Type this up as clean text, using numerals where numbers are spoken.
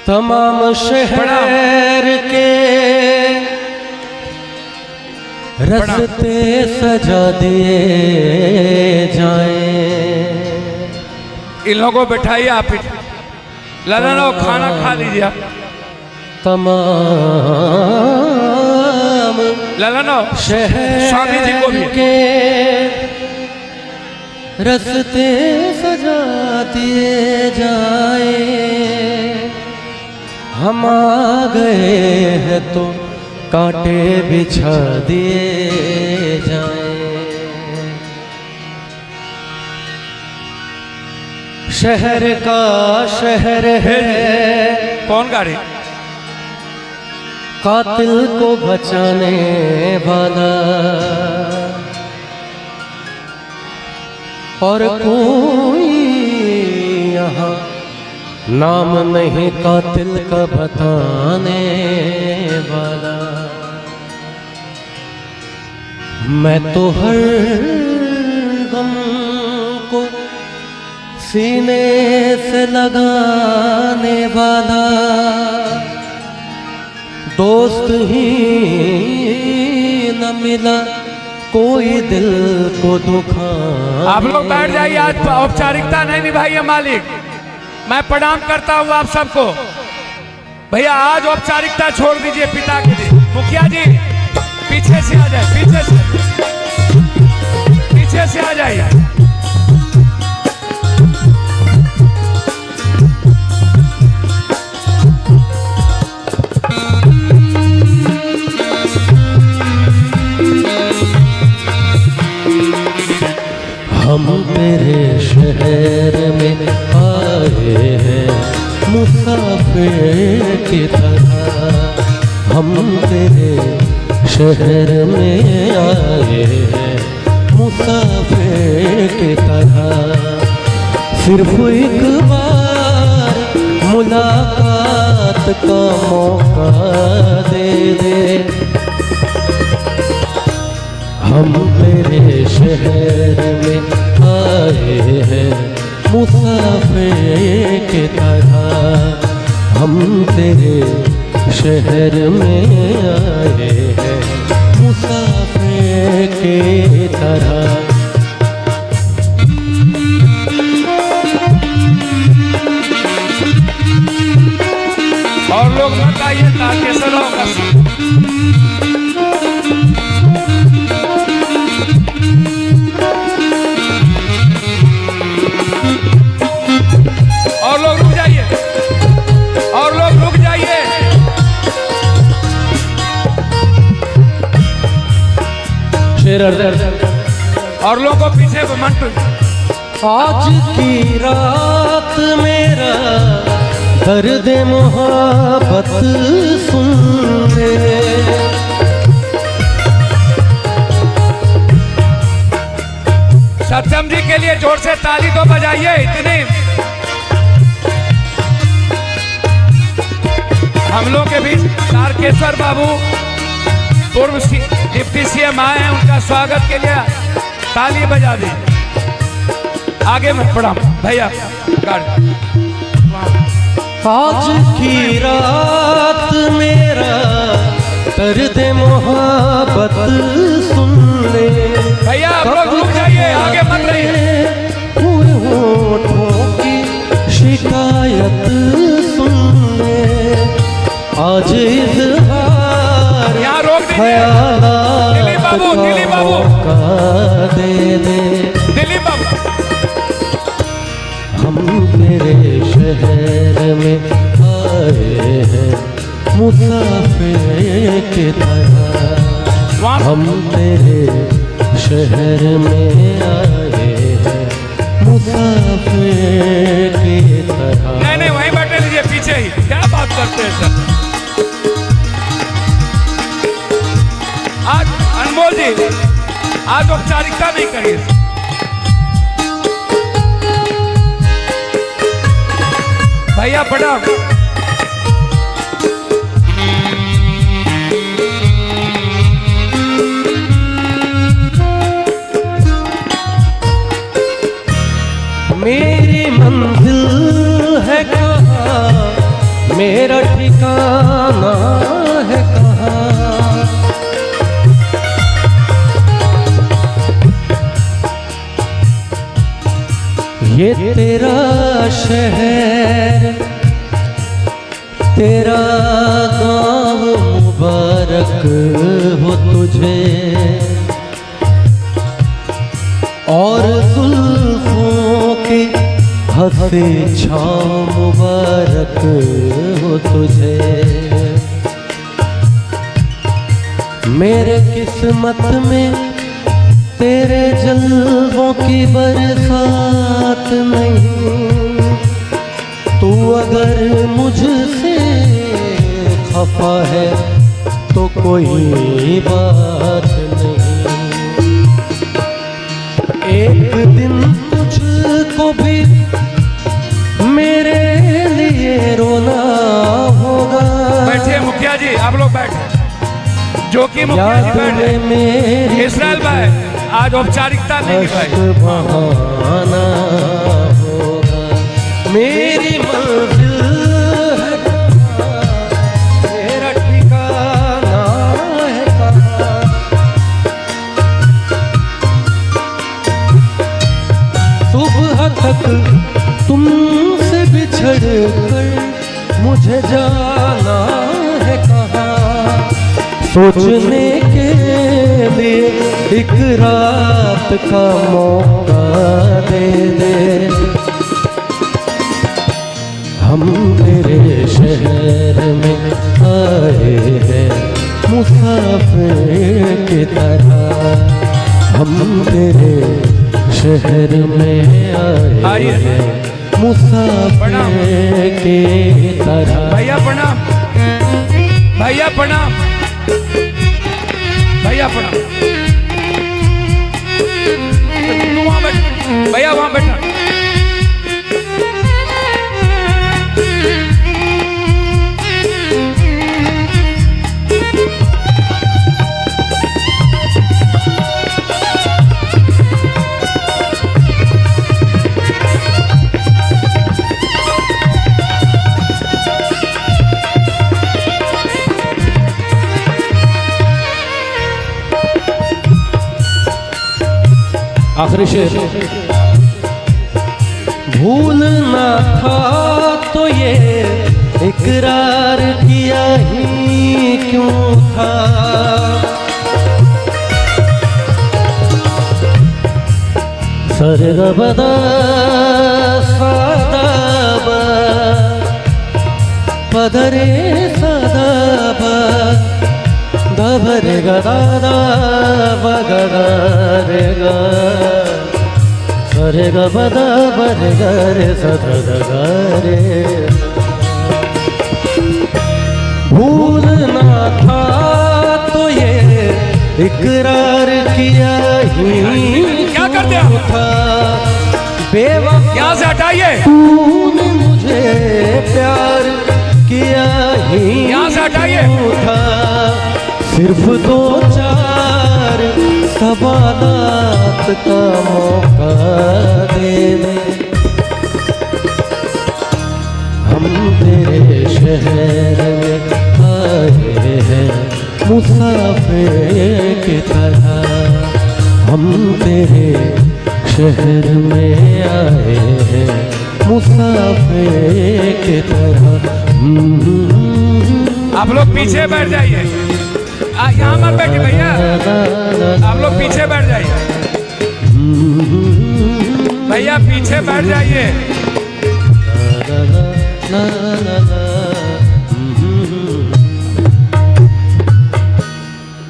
तमाम शहर के रस्ते सजा दिए जाएं। इन लोगों को बैठाइए आप, ललन खाना खा लीजिए आप। तमाम ललन शहर स्वामी जी को भी के रस्ते सजा दिए जाए। हम आ गए हैं तो कांटे बिछा दिए जाएं। शहर का शहर है कौन गाड़ी? कातिल को बचाने वाला, और कोई यहाँ नाम नहीं कातिल का बताने वाला। मैं तो हर गम को सीने से लगाने वाला, दोस्त ही न मिला कोई दिल को दुखा। आप लोग बैठ जाइए, आज औपचारिकता नहीं निभाइए मालिक। मैं प्रणाम करता हूँ आप सबको। भैया आज औपचारिकता छोड़ दीजिए पिता के लिए। मुखिया जी पीछे से आ जाए, पीछे से आ जाइए। हम तेरे शहर में आए हैं मुसाफिर की तरह। हम तेरे शहर में आए हैं मुसाफिर की तरह। सिर्फ एक बार मुलाकात का मौका दे दे। हम तेरे शहर में आए हैं मुसाफिर की तरह। हम तेरे शहर में आए हैं मुसाफिर की तरह। और लोग बताइए ताकि सलाम का और लोग रुक जाइए, और लोग रुक जाइए। और लोगों को पीछे मंटू। आज की रात मेरा दर्द मोहब्बत सुन ले। सत्यम जी के लिए जोर से ताली तो बजाइए। इतनी हम लोग के बीच तारकेश्वर बाबू पूर्व डिप्टी सीएम आए हैं, उनका स्वागत के लिए ताली बजा दी। आगे में प्रणाम भैया। आज की रात मेरा दर्द मोहब्बत सुन ले। भैया आप लोग रुक जाइए, आगे मत रहिए। होठों की शिकायत सुन ले। आज इज़हार यहाँ रोक ख्यालात दिलीप बाबू, दिलीप बाबू का दे दे। दिलीप बाबू हम तेरे शहर में आए हैं मुसाफिर की तरह। हम तेरे शहर में आए हैं मुसाफिर की तरह। नहीं वहीं बैठे लीजिए, पीछे ही। क्या बात करते हैं सर। आज अनमोल जी आज औपचारिकता नहीं करिए। भैया प्रणाम। मेरी मंजिल है कहाँ मेरा ठिकाना है कहाँ। ये तेरा शहर तेरा गाँव मुबारक हो तुझे, और जुल्फों के हंसे छाँव मुबारक हो तुझे। मेरे किस्मत में तेरे जल्वों की बरसात नहीं, तू अगर मुझसे खफा है तो कोई बात नहीं। एक दिन तुझको भी मेरे लिए रोना होगा। बैठिए मुखिया जी, आप लोग बैठे। जो कि मुखिया जी बैठे। इसराइल भाई आज औपचारिकता नहीं भाई। बहाना होगा मेरी मंजिल है कहाँ, मेरा ठिकाना है कहाँ। सुबह तक तुमसे बिछड़ कर मुझे जाना है कहाँ। सोचने के लिए एक रात का मौका दे दे। हम तेरे शहर में आए हैं मुसाफिर की तरह। हम तेरे शहर में आए हैं मुसाफिर की तरह। भैया प्रणाम, भैया प्रणाम, भैया प्रणाम। तू वहां बैठ, भैया वहां बैठा। आखिरी शेर। भूलना था तो ये इकरार किया ही क्यों था। सरगबदा सादाबा पदरे सादाबा दबरे गदा बगरे ग सरे ग बदा बरे गरे सद गरे। भूलना था तो ये इकरार किया ही क्या करते हैं था। बेवफा यहाँ से हटाइए, तूने मुझे प्यार किया ही यहाँ से हटाइए। था। सिर्फ दो चार सवालात का मौका दे दे। हम तेरे शहर में आए हैं मुसाफिर की तरह। हम तेरे शहर में आए हैं मुसाफिर की तरह। आप लोग पीछे बैठ जाइए, यहाँ मत बैठिए भैया, आप लोग पीछे बैठ जाइए। भैया पीछे बैठ जाइए।